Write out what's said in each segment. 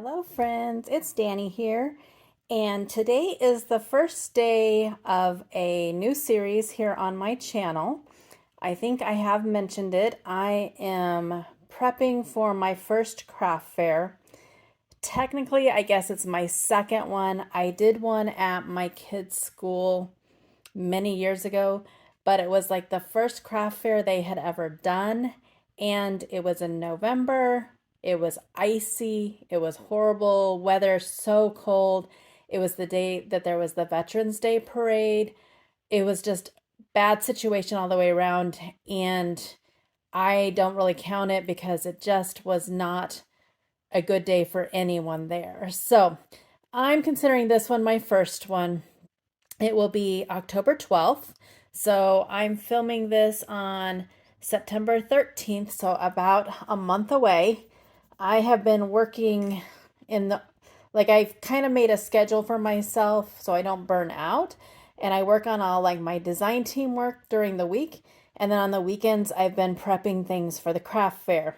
Hello friends, it's Danny here, and today is the first day of a new series here on my channel. I think I have mentioned it. I am prepping for my first craft fair. Technically, I guess it's my second one. I did one at my kids' school many years ago, but it was like the first craft fair they had ever done, and it was in November. It was icy. It was horrible weather, so cold. It was the day that there was the Veterans Day parade. It was just bad situation all the way around, and I don't really count it because it just was not a good day for anyone there. So I'm considering this one my first one. It will be October 12th. So I'm filming this on September 13th, so about a month away. I have been working in the, like I've kind of made a schedule for myself so I don't burn out. And I work on all like my design team work during the week. And then on the weekends, I've been prepping things for the craft fair.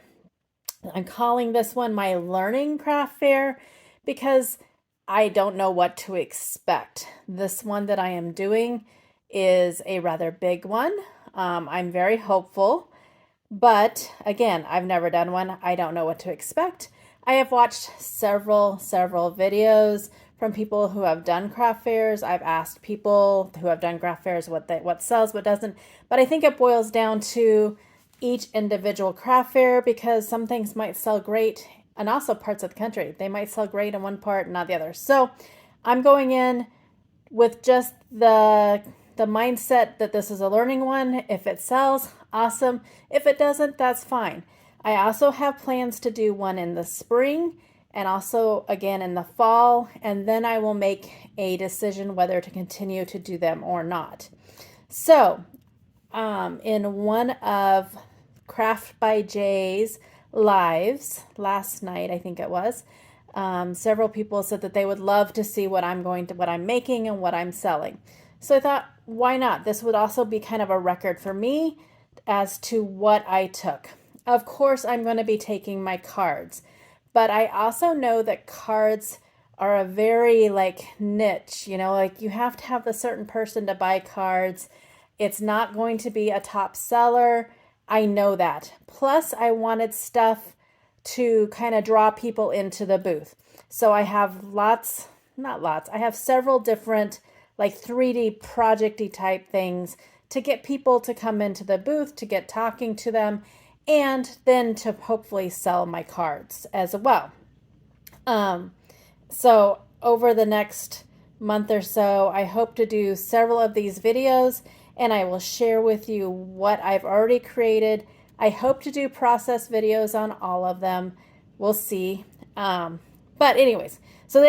I'm calling this one my learning craft fair because I don't know what to expect. This one that I am doing is a rather big one. I'm very hopeful, but again, I've never done one. I don't know what to expect. I have watched several videos from people who have done craft fairs. I've asked people who have done craft fairs what sells, what doesn't. But I think it boils down to each individual craft fair because some things might sell great, and also parts of the country. They might sell great in one part and not the other. So I'm going in with just the mindset that this is a learning one. If it sells, awesome. If it doesn't, that's fine. I also have plans to do one in the spring and also again in the fall, and then I will make a decision whether to continue to do them or not. So in one of Craft by Jay's lives last night, I think it was, several people said that they would love to see what I'm making and what I'm selling. So I thought, why not? This would also be kind of a record for me as to what I took. Of course, I'm going to be taking my cards, but I also know that cards are a very niche, like you have to have a certain person to buy cards. It's not going to be a top seller. I know that. Plus, I wanted stuff to kind of draw people into the booth. So I have I have several different 3D project-y type things to get people to come into the booth, to get talking to them, and then to hopefully sell my cards as well. So over the next month or so, I hope to do several of these videos, and I will share with you what I've already created. I hope to do process videos on all of them. We'll see. But anyways, so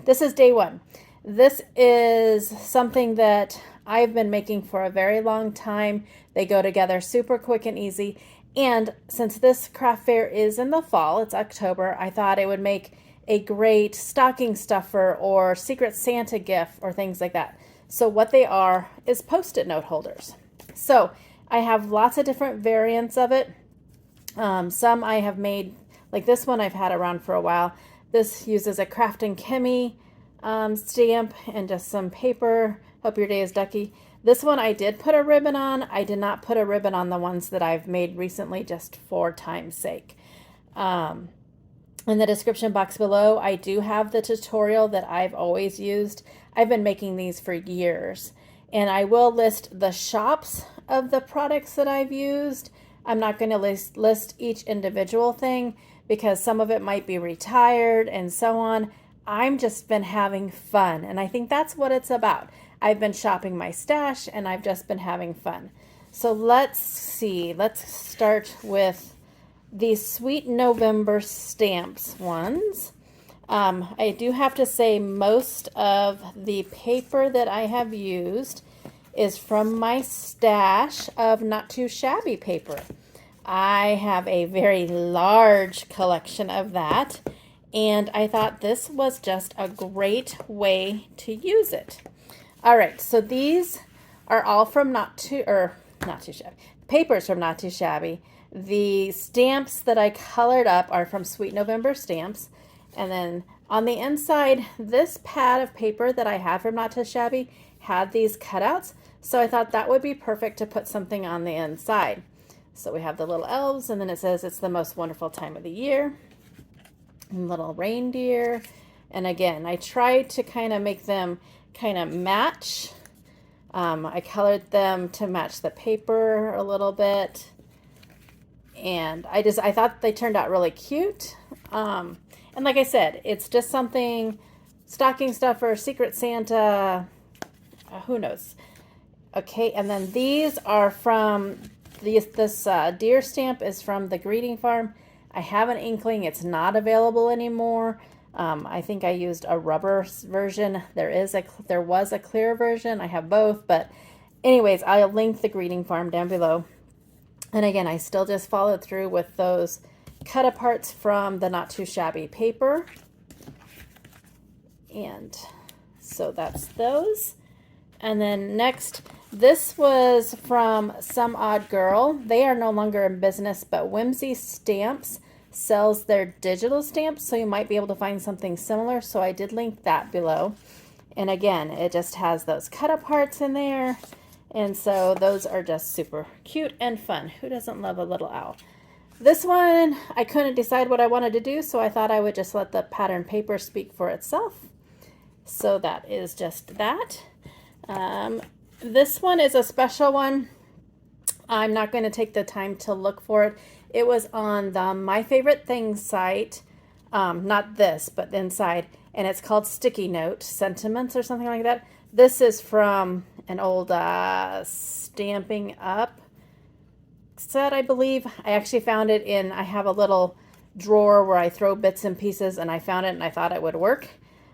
this is day one. This is something that I've been making for a very long time. They go together super quick and easy. And since this craft fair is in the fall, it's October, I thought it would make a great stocking stuffer or Secret Santa gift or things like that. So what they are is Post-it note holders. So I have lots of different variants of it. Some I have made, like this one I've had around for a while. This uses a Craft and Chemie stamp and just some paper. Hope your day is ducky. This one I did put a ribbon on. I did not put a ribbon on the ones that I've made recently just for time's sake. In the description box below, I do have the tutorial that I've always used. I've been making these for years, and I will list the shops of the products that I've used. I'm not going to list each individual thing because some of it might be retired and so on. I'm just been having fun, and I think that's what it's about. I've been shopping my stash, and I've just been having fun. So let's see. Let's start with these Sweet November stamps ones. I do have to say most of the paper that I have used is from my stash of Not Too Shabby paper. I have a very large collection of that, and I thought this was just a great way to use it. All right, so these are all from Not Too Shabby. Papers from Not Too Shabby. The stamps that I colored up are from Sweet November Stamps. And then on the inside, this pad of paper that I have from Not Too Shabby had these cutouts. So I thought that would be perfect to put something on the inside. So we have the little elves, and then it says it's the most wonderful time of the year. And little reindeer. And again, I tried to kind of make them kind of match. I colored them to match the paper a little bit. And I thought they turned out really cute. And like I said, it's just something, stocking stuffer, Secret Santa, who knows. Okay, and then these are from, this deer stamp is from the Greeting Farm. I have an inkling it's not available anymore. I think I used a rubber version. There was a clear version. I have both, but anyways, I'll link the Greeting Farm down below. And again, I still just followed through with those cut aparts from the Not Too Shabby paper. And so that's those. And then next, this was from Some Odd Girl. They are no longer in business, but Whimsy Stamps sells their digital stamps, so you might be able to find something similar. So I did link that below. And again, it just has those cut aparts in there. And so those are just super cute and fun. Who doesn't love a little owl? This one, I couldn't decide what I wanted to do, so I thought I would just let the pattern paper speak for itself. So that is just that. This one is a special one. I'm not going to take the time to look for it. It was on the My Favorite Things site. Not this, but inside. And it's called Sticky Note Sentiments or something like that. This is from an old Stamping Up set, I believe. I actually found it in, I have a little drawer where I throw bits and pieces, and I found it and I thought it would work.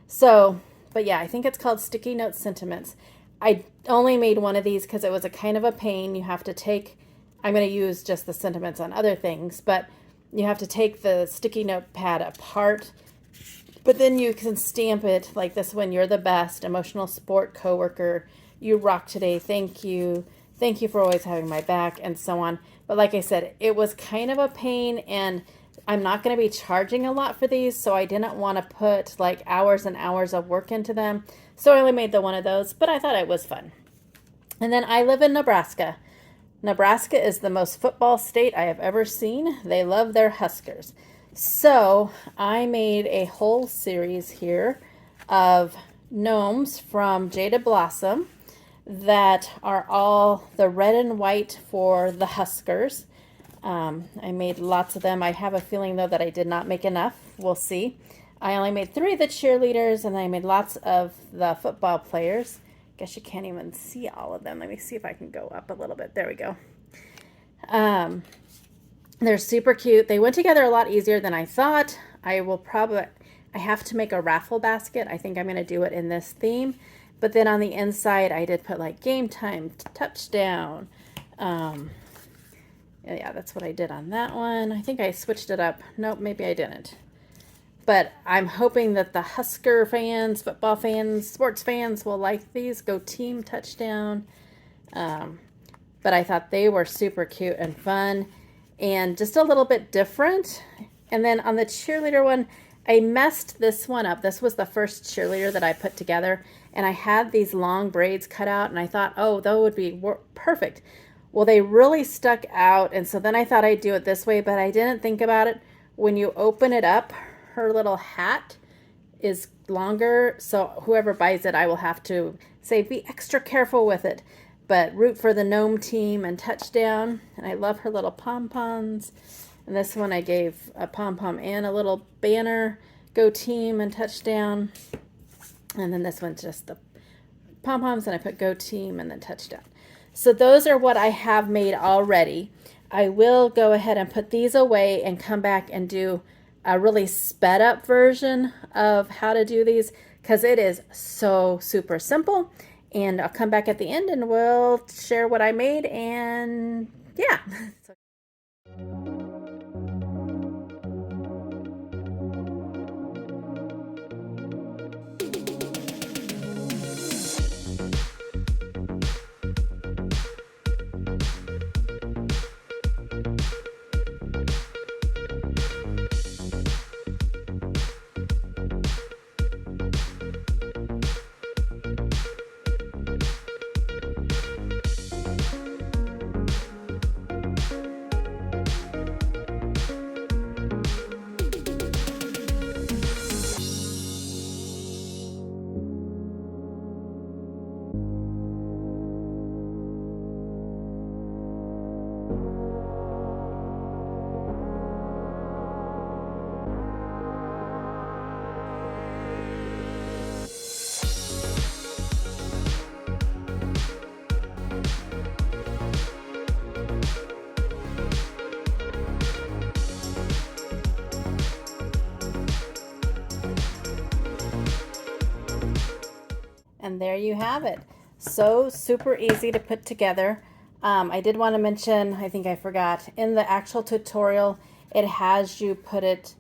So, but yeah, I think it's called Sticky Note Sentiments. I only made one of these because it was a kind of a pain. You have to take, I'm going to use just the sentiments on other things, but you have to take the sticky note pad apart, but then you can stamp it like this one: you're the best, emotional support coworker, you rock today, thank you for always having my back, and so on. But like I said, it was kind of a pain, and I'm not going to be charging a lot for these, so I didn't want to put like hours and hours of work into them. So I only made the one of those, but I thought it was fun. And then I live in Nebraska. Nebraska is the most football state I have ever seen. They love their Huskers. So I made a whole series here of gnomes from Jada Blossom that are all the red and white for the Huskers. I made lots of them. I have a feeling, though, that I did not make enough. We'll see. I only made 3 of the cheerleaders, and I made lots of the football players. Guess you can't even see all of them. Let me see if I can go up a little bit. There we go. They're super cute. They went together a lot easier than I thought. I have to make a raffle basket. I think I'm going to do it in this theme. But then on the inside, I did put like game time, touchdown. Yeah, that's what I did on that one. I think I switched it up. Nope, maybe I didn't. But I'm hoping that the Husker fans, football fans, sports fans will like these. Go team, touchdown. But I thought they were super cute and fun and just a little bit different. And then on the cheerleader one, I messed this one up. This was the first cheerleader that I put together, and I had these long braids cut out, and I thought, oh, that would be perfect. Well, they really stuck out, and so then I thought I'd do it this way, but I didn't think about it. When you open it up, her little hat is longer, so whoever buys it, I will have to say, be extra careful with it. But root for the gnome team and touchdown. And I love her little pom-poms. And this one I gave a pom-pom and a little banner. Go team and touchdown. And then this one's just the pom-poms, and I put go team and then touchdown. So those are what I have made already. I will go ahead and put these away and come back and do a really sped up version of how to do these, because it is so super simple. And I'll come back at the end and we'll share what I made, and yeah. And there you have it. So super easy to put together. I did want to mention, I think I forgot, in the actual tutorial, it has you put it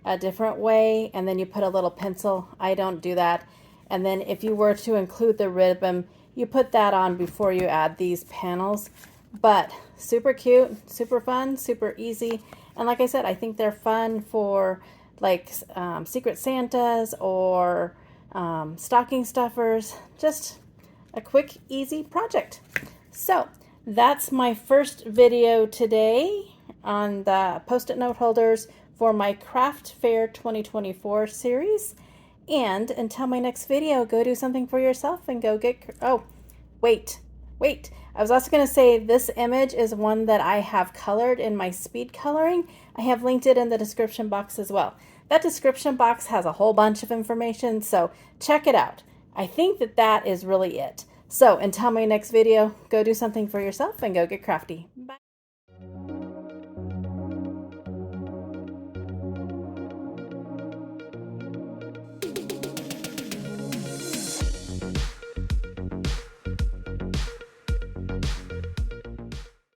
a different way and then you put a little pencil. I don't do that. And then if you were to include the ribbon, you put that on before you add these panels. But super cute, super fun, super easy. And like I said, I think they're fun for like Secret Santas or stocking stuffers. Just a quick, easy project. So that's my first video today on the Post-it note holders for my Craft Fair 2024 series. And until my next video, go do something for yourself and go get, oh, wait. I was also going to say this image is one that I have colored in my speed coloring. I have linked it in the description box as well. That description box has a whole bunch of information, so check it out. I think that is really it. So until my next video, go do something for yourself and go get crafty.